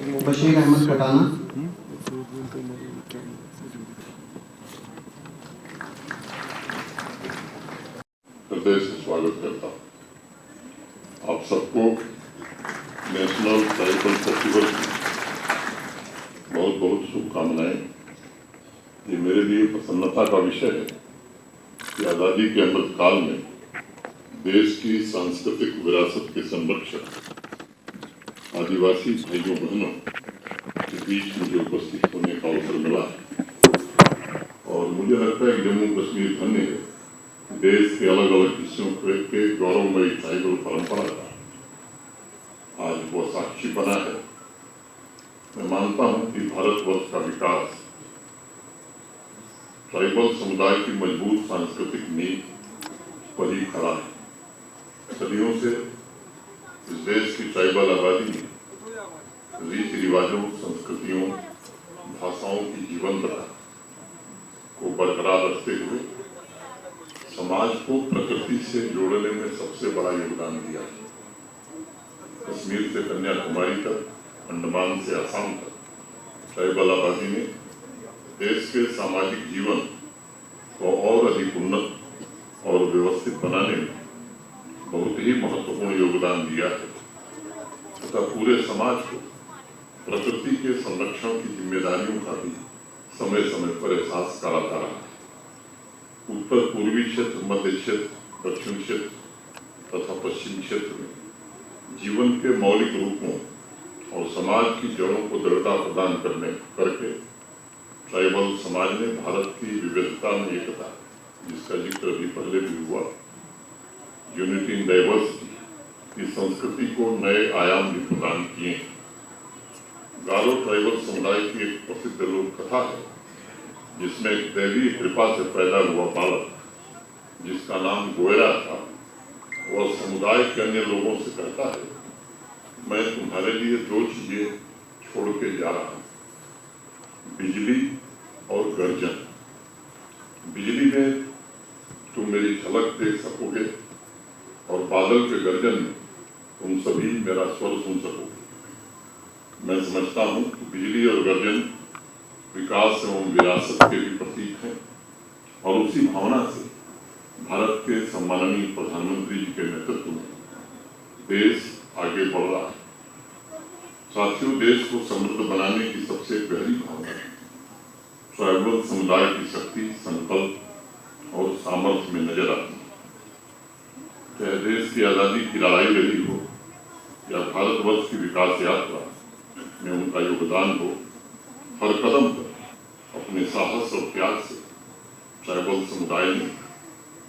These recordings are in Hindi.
बशीर अहमद कटाना। हृदय से स्वागत करता हूँ आप सबको। नेशनल ट्राइबल फेस्टिवल की बहुत बहुत शुभकामनाएं। ये मेरे लिए प्रसन्नता का विषय है कि आज़ादी के अमृत काल में देश की सांस्कृतिक विरासत के संरक्षक आदिवासी भाइयों बहनों के बीच मुझे उपस्थित होने का अवसर मिला है। और मुझे लगता है कि जम्मू कश्मीर धन्य है, देश के अलग अलग हिस्सों के गौरवमयी ट्राइबल परंपरा का आज वो साक्षी बना है। मैं मानता हूं कि भारतवर्ष का विकास ट्राइबल समुदाय की मजबूत सांस्कृतिक नींव पर ही खड़ा है। सदियों से इस देश की ट्राइबल आबादी ने रीति रिवाजों, संस्कृतियों, भाषाओं की जीवंतता को बरकरार रखते हुए समाज को प्रकृति से जोड़ने में सबसे बड़ा योगदान दिया है। कश्मीर से कन्याकुमारी तक, अंडमान से असम तक ट्राइबल आबादी ने देश के सामाजिक जीवन को और अधिक उन्नत और व्यवस्थित बनाने में बहुत ही महत्वपूर्ण योगदान दिया है तथा पूरे समाज को प्रकृति के संरक्षण की जिम्मेदारियों का भी समय समय पर एहसास कराता रहा है। उत्तर पूर्वी क्षेत्र, मध्य क्षेत्र, दक्षिण क्षेत्र तथा पश्चिम क्षेत्र में जीवन के मौलिक रूपों और समाज की जड़ों को दृढ़ता प्रदान करके ट्राइबल समाज ने भारत की विविधता में एकता, जिसका जिक्र भी पहले भी हुआ, यूनिटी इन डाइवर्सिटी की संस्कृति को नए आयाम भी प्रदान किए। गारो ट्राइबल समुदाय की एक प्रसिद्ध लोक कथा है जिसमें एक दैवीय कृपा से पैदा हुआ बालक जिसका नाम गोयरा था, वह समुदाय के अन्य लोगों से कहता है, मैं तुम्हारे लिए दो चीजें छोड़ के जा रहा हूं, बिजली और गर्जन। बिजली में तुम मेरी झलक देख सकोगे और बादल के गर्जन में तुम सभी मेरा स्वर सुन सकोगे। मैं समझता हूं कि बिजली और गर्जन विकास एवं विरासत के भी प्रतीक हैं और उसी भावना से भारत के सम्माननीय प्रधानमंत्री जी के नेतृत्व में देश आगे बढ़ रहा है। साथियों, देश को समृद्ध बनाने की सबसे गहरी भावना ट्राइबल समुदाय की शक्ति, संकल्प और सामर्थ्य में नजर आती है। चाहे देश की आजादी की लड़ाई रही हो या भारतवर्ष की विकास यात्रा में उनका योगदान हो, हर कदम पर अपने साहस और त्याग से ट्राइबल समुदाय ने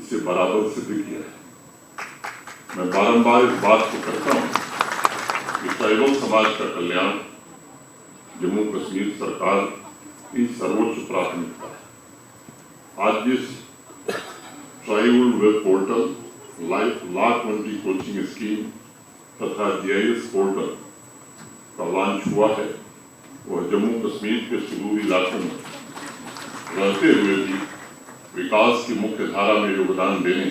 इसे बराबर सिद्ध किया है। मैं बारंबार इस बात को कहता हूं कि ट्राइबल समाज का कल्याण जम्मू कश्मीर सरकार की सर्वोच्च प्राथमिकता है। आज जिस tribal web portal, law 20 coaching scheme तथा GIS पोर्टल का लॉन्च हुआ है, वह जम्मू कश्मीर के सुदूर इलाकों में रहते हुए भी विकास की मुख्य धारा में योगदान देने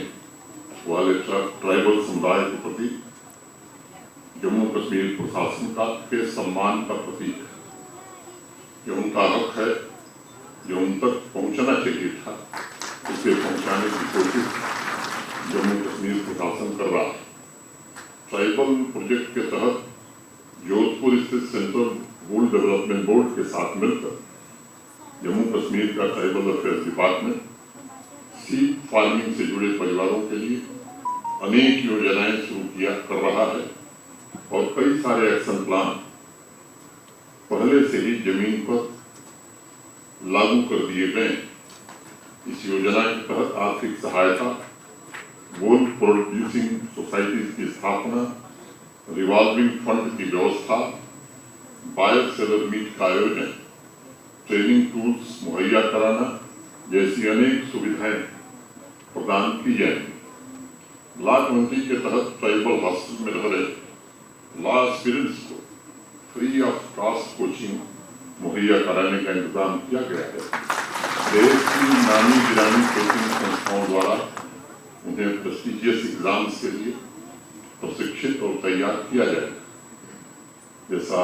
वाले ट्राइबल समुदाय के प्रति जम्मू कश्मीर प्रशासन के सम्मान का प्रतीक है। ये उनका हक है, जो उन तक पहुंचना चाहिए था, उसे पहुंचाने की कोशिश जम्मू कश्मीर प्रशासन कर रहा है। ट्राइबल प्रोजेक्ट के तहत जोधपुर स्थित सेंट्रल वुल डेवलपमेंट बोर्ड के साथ मिलकर जम्मू कश्मीर का ट्राइबल अफेयर्स डिपार्टमेंट सीप फार्मिंग से जुड़े परिवारों के लिए अनेक योजनाएं शुरू कर रहा है और कई सारे एक्शन प्लान पहले से ही जमीन पर लागू कर दिए गए। इस योजना के तहत आर्थिक सहायता, वुल प्रोड्यूसिंग सोसाइटीज की स्थापना, रिवॉल्विंग फंड की व्यवस्था, बायर सेलर मीट का आयोजन, ट्रेनिंग टूल्स मुहैया कराना जैसी अनेक सुविधाएं प्रदान की जाएंगी। लॉ 20 के तहत ट्राइबल हॉस्टल में रह रहे लॉ एस्पिरेंट्स को फ्री ऑफ कॉस्ट कोचिंग मुहैया कराने का इंतजाम किया गया है। देश की नामी गिरामी कोचिंग संस्थाओं द्वारा उन्हें प्रेस्टिजियस एग्जाम्स के लिए प्रशिक्षित और तैयार किया जाएगा। जैसा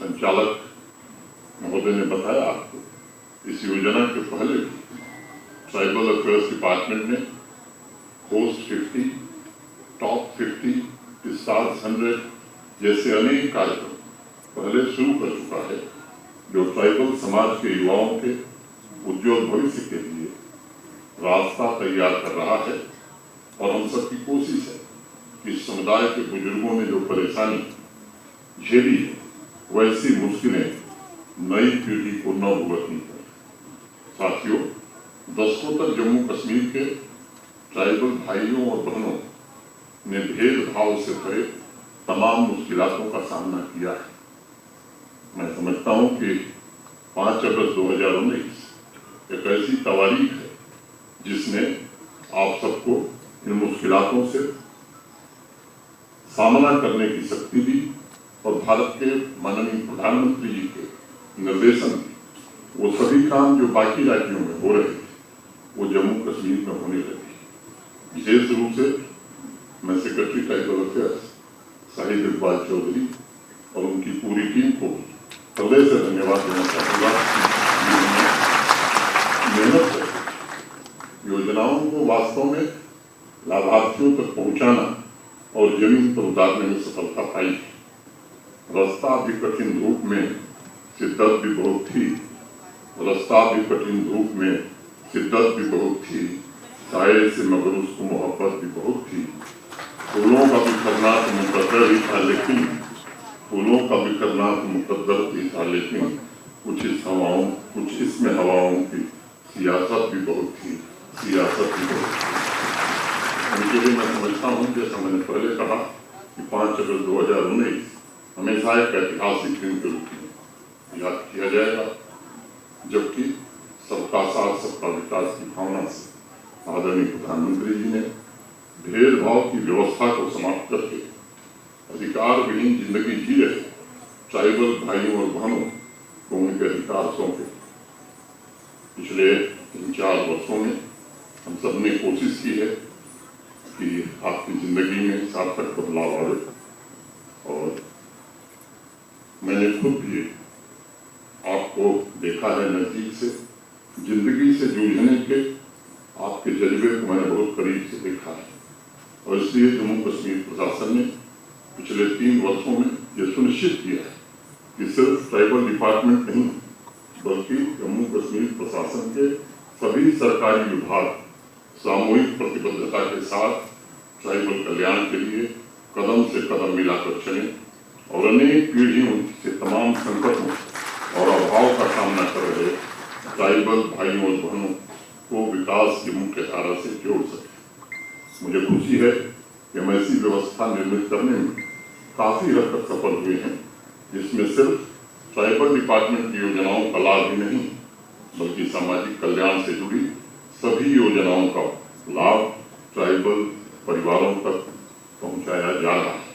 संचालक महोदय ने बताया आपको, इस योजना के पहले ट्राइबल अफेयर्स डिपार्टमेंट ने होस्ट 50, टॉप 50, स्टार्स 100 जैसे अनेक कार्यक्रम पहले शुरू कर चुका है, जो ट्राइबल समाज के युवाओं के उज्ज्वल भविष्य के लिए रास्ता तैयार कर रहा है। और हम सबकी कोशिश है कि समुदाय के बुजुर्गों ने जो परेशानी झेली है, वैसी मुश्किलें नई पीढ़ी को न भुगतनी पड़े। साथियों, दशकों तक जम्मू कश्मीर के ट्राइबल भाइयों और बहनों ने भेदभाव से भरे तमाम मुश्किलों का सामना किया है। मैं समझता हूं कि 5 अगस्त 2019 एक ऐसी तारीख है जिसने आप सबको इन मुश्किलों से सामना करने की शक्ति दी और भारत के माननीय प्रधानमंत्री जी के निर्देशन वो सभी काम जो बाकी राज्यों में हो रहे थे वो जम्मू कश्मीर में होने लगे। विशेष रूप से मैं secretary tribal affairs Shahid Iqbal Chaudhary और उनकी पूरी टीम को हृदय से धन्यवाद देना चाहूँगा। मेहनत से योजनाओं को वास्तव में लाभार्थियों तक पहुंचाना और जमीन पर उतारने में सफलता पाई। रास्ता भी कठिन धूप में शिद्दत भी बहुत थी, रास्ता भी कठिन धूप में शिद्दत भी बहुत थी, साये से मगर उसको मोहब्बत भी बहुत थी। फूलों का बिखरना तो मुकद्दर ही था, लेकिन फूलों का बिखरना तो मुकद्दर ही था, लेकिन कुछ इसमें हवाओं की सियासत भी बहुत थी, सियासत भी बहुत थी। उनके लिए मैं समझता हूँ, जैसा मैंने पहले कहा कि 5 अगस्त 2019 हमेशा एक ऐतिहासिक दिन के रूप में याद किया जाएगा, जबकि सबका साथ सबका विकास की भावना से आदरणीय प्रधानमंत्री जी ने भेदभाव की व्यवस्था को समाप्त करके अधिकार विहीन जिंदगी जी रहे ट्राइबल भाइयों और बहनों को उनके अधिकार सौंपे। पिछले 3-4 वर्षों में हम सब ने कोशिश की है कि आपकी जिंदगी में सार्थक बदलाव आए, और मैंने खुद भी आपको देखा है नजदीक से, जिंदगी से जूझने के आपके जज्बे को मैंने बहुत करीब से देखा है। और इसलिए जम्मू कश्मीर प्रशासन ने पिछले 3 वर्षों में यह सुनिश्चित किया है कि सिर्फ ट्राइबल डिपार्टमेंट नहीं, बल्कि जम्मू कश्मीर प्रशासन के सभी सरकारी विभाग सामूहिक प्रतिबद्धता के साथ ट्राइबल कल्याण के लिए कदम से कदम मिलाकर चले और अनेक पीढ़ियों से तमाम संकटों और अभाव का सामना कर रहे ट्राइबल भाइयों और बहनों को विकास की मुख्य धारा से जोड़ सके। मुझे खुशी है कि हम ऐसी व्यवस्था निर्मित करने में काफी हद तक सफल हुए हैं, जिसमें सिर्फ ट्राइबल डिपार्टमेंट की योजनाओं का लाभ ही नहीं, बल्कि सामाजिक कल्याण से जुड़ी सभी योजनाओं का लाभ ट्राइबल परिवारों तक पहुंचाया जा रहा है।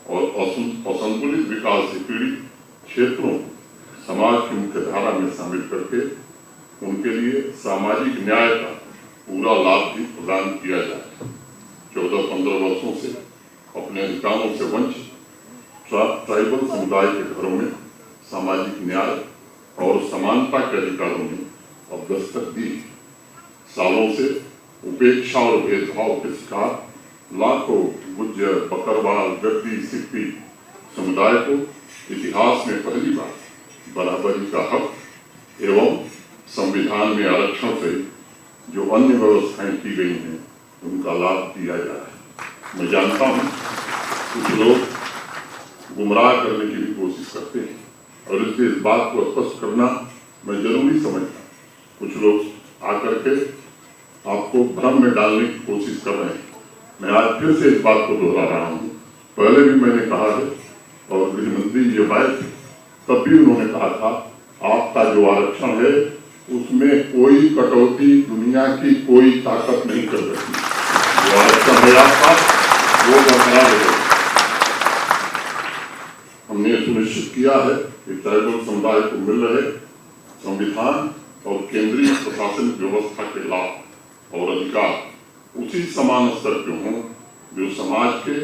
और असंतुलित विकास से पीड़ित क्षेत्रों समाज की मुख्य धारा में शामिल करके उनके लिए सामाजिक न्याय का पूरा लाभ भी प्रदान किया जाए। 14-15 वर्षों से अपने अधिकारों से वंचित ट्राइबल समुदाय के घरों में सामाजिक न्याय और समानता के अधिकारों में अब दस्तक दी। सालों से उपेक्षा और भेदभाव के शिकार लाखों गुज्जर, बकरवाल, गद्दी, सिक्की समुदाय को इतिहास में पहली बार बराबरी का हक एवं संविधान में आरक्षण से जो अन्य व्यवस्थाएं की गई हैं उनका लाभ दिया जा रहा है। मैं जानता हूं कुछ लोग गुमराह करने की भी कोशिश करते हैं, और इसलिए इस बात को स्पष्ट करना मैं जरूरी समझता हूं। कुछ लोग आकर के आपको भ्रम में डालने की कोशिश कर रहे हैं। मैं आज फिर से इस बात को दोहरा रहा हूँ, पहले भी मैंने कहा है और गृहमंत्री जी आए थे तब भी उन्होंने कहा था, आपका जो आरक्षण है उसमें कोई कटौती दुनिया की कोई ताकत नहीं कर सकती। जो आरक्षण है आपका वो बरकरार रहेगा। हमने सुनिश्चित किया है कि ट्राइबल समुदाय को मिल रहे संविधान और केंद्रीय प्रशासनिक व्यवस्था के लाभ और अधिकार उसी समान स्तर के हों जो समाज के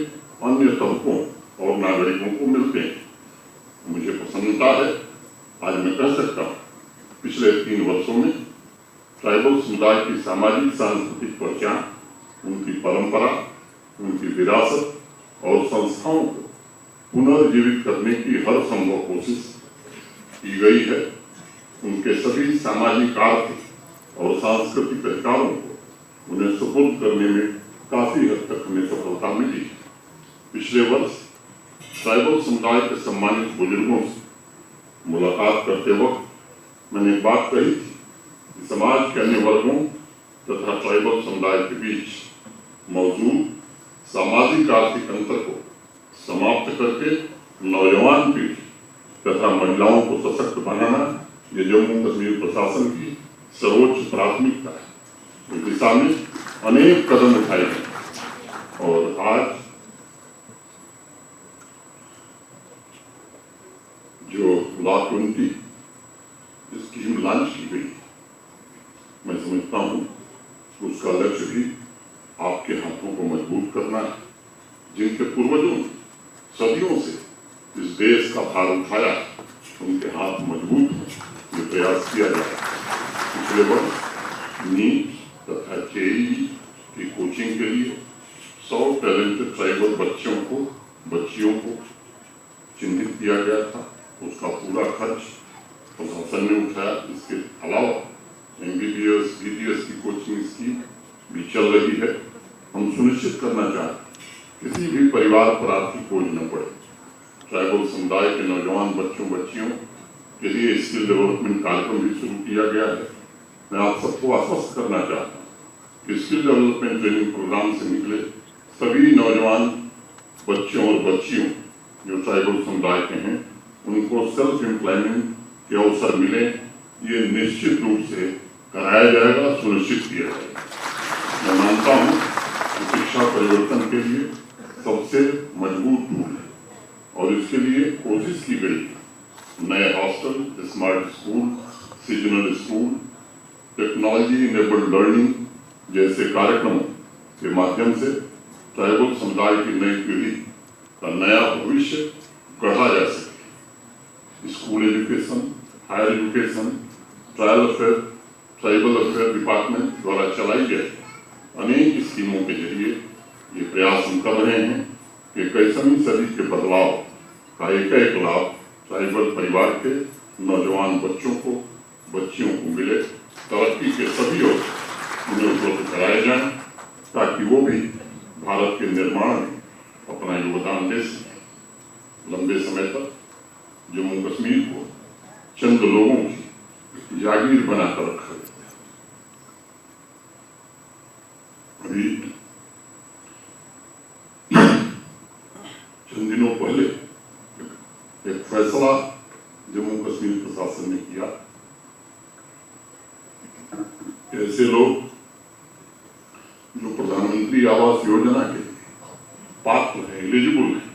अन्य तबकों और नागरिकों को मिलते हैं। मुझे पसंद 3 वर्षों में ट्राइबल समुदाय की सामाजिक सांस्कृतिक पहचान, उनकी परंपरा, उनकी विरासत और संस्थाओं को पुनर्जीवित करने की हर संभव कोशिश की गई है। उनके सभी सामाजिक, आर्थिक और सांस्कृतिक अधिकारों को उन्हें सुपुर्द करने में काफी हद तक हमें सफलता मिली है। पिछले वर्ष ट्राइबल समुदाय के सम्मानित बुजुर्गों से मुलाकात करते वक्त मैंने एक बात कही थी कि समाज के अन्य वर्गों तथा ट्राइबल समुदाय के बीच मौजूद सामाजिक आर्थिक अंतर को समाप्त करके नौजवान पीढ़ी तथा महिलाओं को सशक्त बनाना ये जम्मू कश्मीर प्रशासन की सर्वोच्च प्राथमिकता है। इस दिशा में अनेक कदम उठाए गए और आज जो लॉ 20 स्कीम लॉन्च की गई, मैं समझता हूँ उसका लक्ष्य भी आपके हाथों को मजबूत करना है। जिनके पूर्वजों ने सदियों से इस देश का भार उठाया, उनके हाथ मजबूत हो, ये प्रयास किया जा रहा है। पिछले वर्ष नीट तथा जेईई की कोचिंग के लिए 100 टैलेंटेड ट्राइबल बच्चियों को चिन्हित किया गया था। उसका पूरा खर्च प्रशासन ने उठाया। इसके अलावा MBBS, BDS की कोचिंग स्कीम भी चल रही है। हम सुनिश्चित करना चाहते किसी भी परिवार पर आर्थिक बोझ न पड़े। ट्राइबल समुदाय के नौजवान बच्चियों के लिए स्किल डेवलपमेंट कार्यक्रम भी शुरू किया गया है। मैं आप सबको आश्वस्त करना चाहता हूँ कि स्किल डेवलपमेंट ट्रेनिंग प्रोग्राम से निकले सभी नौजवान बच्चों और बच्चियों जो ट्राइबल समुदाय के हैं, उनको सेल्फ एम्प्लॉयमेंट के अवसर मिले, ये निश्चित रूप से कराया जाएगा, सुनिश्चित किया जाएगा। मैं मानता हूँ कि शिक्षा परिवर्तन के लिए सबसे मजबूत टूल है और इसके लिए कोशिश की गई नए hostel, smart school, seasonal school, technology enabled learning जैसे कार्यक्रमों के माध्यम से ट्राइबल समुदाय की नई पीढ़ी का नया भविष्य गढ़ा जा सके। School education, higher education, tribal affair department द्वारा चलाई गई अनेक स्कीमों के जरिए ये प्रयास हम कर रहे हैं कि 21वीं सदी के बदलाव का एक लाभ ट्राइबल परिवार के नौजवान बच्चियों को मिले। तरक्की के सभी अवसर उन्हें उपलब्ध कराए जाएं ताकि वो भी भारत के निर्माण में अपना योगदान दे सकें। लंबे समय तक जम्मू कश्मीर को चंद लोगों की जागीर बनाकर रखा गया। अभी चंद दिनों पहले एक फैसला जम्मू कश्मीर प्रशासन ने किया। ऐसे लोग जो प्रधानमंत्री आवास योजना के पात्र हैं, एलिजिबल हैं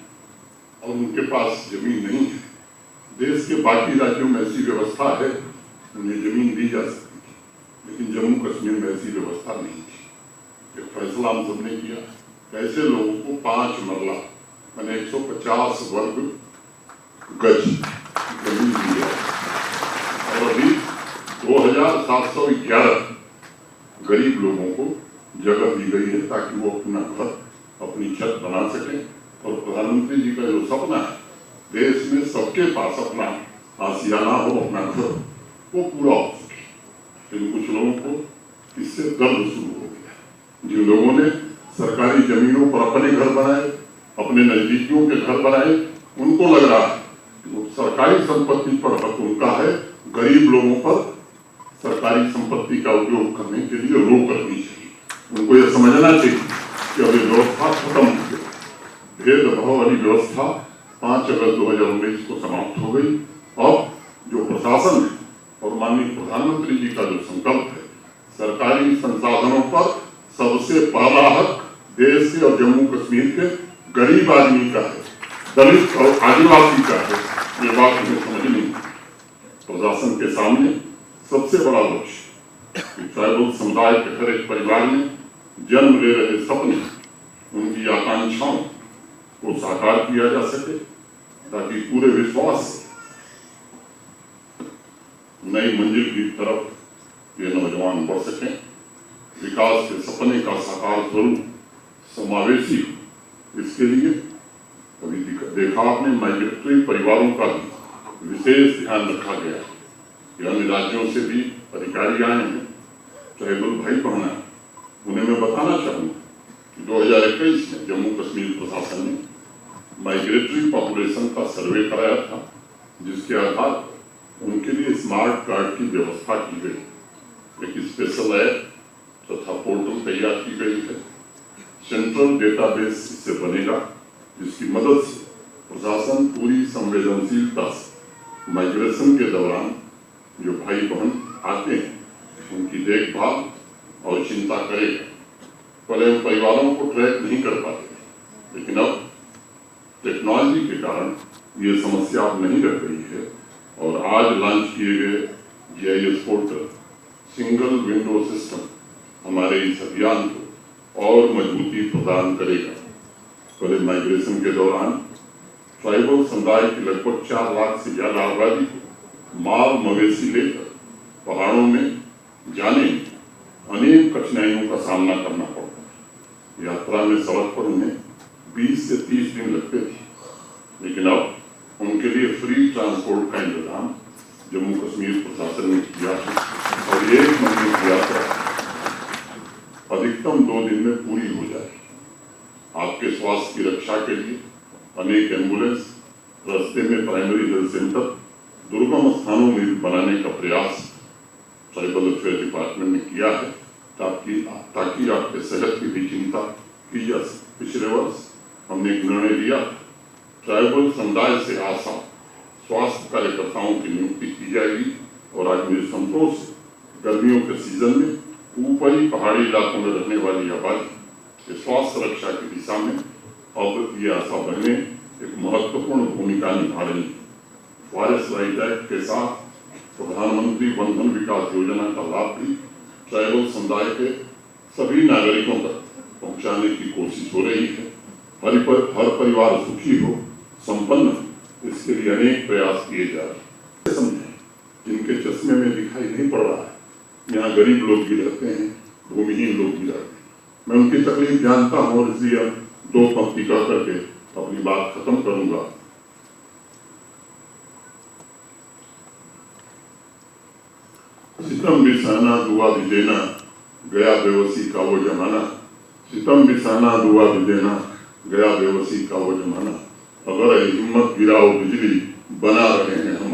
और उनके पास जमीन नहीं है, देश के बाकी राज्यों में ऐसी व्यवस्था है, उन्हें जमीन दी जा सकती थी, लेकिन जम्मू कश्मीर में ऐसी व्यवस्था नहीं थी। एक फैसला हम सबने किया, ऐसे लोगों को 5 मरला मैंने 150 वर्ग गज जमीन दी है और अभी 2711 गरीब लोगों को जगह दी गई है ताकि वो अपना घर, अपनी छत बना सकें। और प्रधानमंत्री जी का जो सपना है देश में सबके पास अपना आशियाना हो, अपना घर, वो पूरा हो सके। लेकिन कुछ लोगों को इससे दर्द शुरू हो गया। जिन लोगों ने सरकारी जमीनों पर अपने घर बनाए, अपने नजदीकियों के घर बनाए, उनको लग रहा है कि सरकारी संपत्ति पर हक उनका है, गरीब लोगों पर सरकारी संपत्ति का उपयोग करने के लिए रोक रखनी चाहिए। उनको यह समझना चाहिए कि अभी व्यवस्था खत्म हो गई। भेदभाव वाली व्यवस्था 5 अगस्त 2019 को समाप्त हो गई। अब जो प्रशासन है और माननीय प्रधानमंत्री जी का जो संकल्प है, सरकारी संसाधनों पर सबसे पहला हक देश के और जम्मू कश्मीर के गरीब आदमी का है, दलित और आदिवासी का है। ये बात हमें समझनी है। प्रशासन के सामने सबसे बड़ा लक्ष्य ट्राइबल समुदाय के हर एक परिवार में जन्म ले रहे सपने, उनकी आकांक्षाओं को साकार किया जा सके ताकि पूरे विश्वास से नए नई मंजिल की तरफ ये नौजवान बढ़ सकें, विकास के सपने का साकार स्वरूप समावेशी हो। इसके लिए कभी देखा आपने माइग्रेटरी परिवारों का भी विशेष ध्यान रखा गया है कि अन्य राज्यों से भी अधिकारी आए हैं, ट्राइबल भाई बहन आए। उन्हें मैं बताना चाहूँगा कि 2021 में जम्मू कश्मीर प्रशासन ने माइग्रेटरी पॉपुलेशन का सर्वे कराया था, जिसके आधार पर उनके लिए स्मार्ट कार्ड की व्यवस्था की गई। एक स्पेशल ऐप तथा पोर्टल तैयार की गई है। सेंट्रल डेटाबेस इससे बनेगा, जिसकी मदद से प्रशासन पूरी संवेदनशीलता से माइग्रेशन के दौरान जो भाई बहन आते हैं उनकी देखभाल और चिंता करेगा। पहले हम परिवारों को ट्रैक नहीं कर पाते, लेकिन अब टेक्नोलॉजी के कारण ये समस्या अब नहीं रह गई है और आज लॉन्च किए गए GIS portal single window system हमारे इस अभियान को और मजबूती प्रदान करेगा। पहले माइग्रेशन के दौरान ट्राइबल समुदाय की लगभग 4 लाख से ज्यादा आबादी को माल मवेशी लेकर पहाड़ों में जाने अनेक कठिनाइयों का सामना करना पड़ता है। यात्रा में सड़क पर उन्हें 20 से 30 दिन लगते थे, लेकिन अब उनके लिए फ्री ट्रांसपोर्ट का इंतजाम जम्मू कश्मीर प्रशासन ने किया है और एक महीने की यात्रा अधिकतम 2 दिन में पूरी हो जाएगी। आपके स्वास्थ्य की रक्षा के लिए अनेक एम्बुलेंस, रास्ते में प्राइमरी हेल्थ सेंटर दुर्गम स्थानों में बनाने का प्रयास ट्राइबल अफेयर डिपार्टमेंट ने किया है, ताकि आपके सेहत की भी चिंता की जा सके। पिछले वर्ष हमने एक निर्णय लिया, ट्राइबल समुदाय से आशा स्वास्थ्य कार्यकर्ताओं की नियुक्ति की जाएगी और आज मेरे संतोष से गर्मियों के सीजन में ऊपरी पहाड़ी इलाकों में रहने वाली आबादी स्वास्थ्य रक्षा की दिशा में अब ये आशा बहने एक महत्वपूर्ण भूमिका निभा रही है। फॉरेस्ट राइट एक्ट के साथ प्रधानमंत्री वन धन विकास योजना का लाभ भी ट्राइबल समुदाय के सभी नागरिकों तक पहुंचाने की कोशिश हो रही है। हर परिवार सुखी हो, संपन्न हो, इसके लिए अनेक प्रयास किए जा रहे हैं। समझें, जिनके चश्मे में दिखाई नहीं पड़ रहा है, यहाँ गरीब लोग भी रहते हैं, भूमिहीन लोग भी रहते हैं। मैं उनकी तकलीफ जानता हूँ और इसलिए 2 पंक्ति कह करके अपनी बात खत्म करूंगा। सितम बिसाना दुआ भी देना, गया बेवसी का वो जमाना। सितम बिसाना दुआ भी देना, गया बेवसी का वो जमाना। अगर हिम्मत गिराओ बिजली, बना रहे हैं हम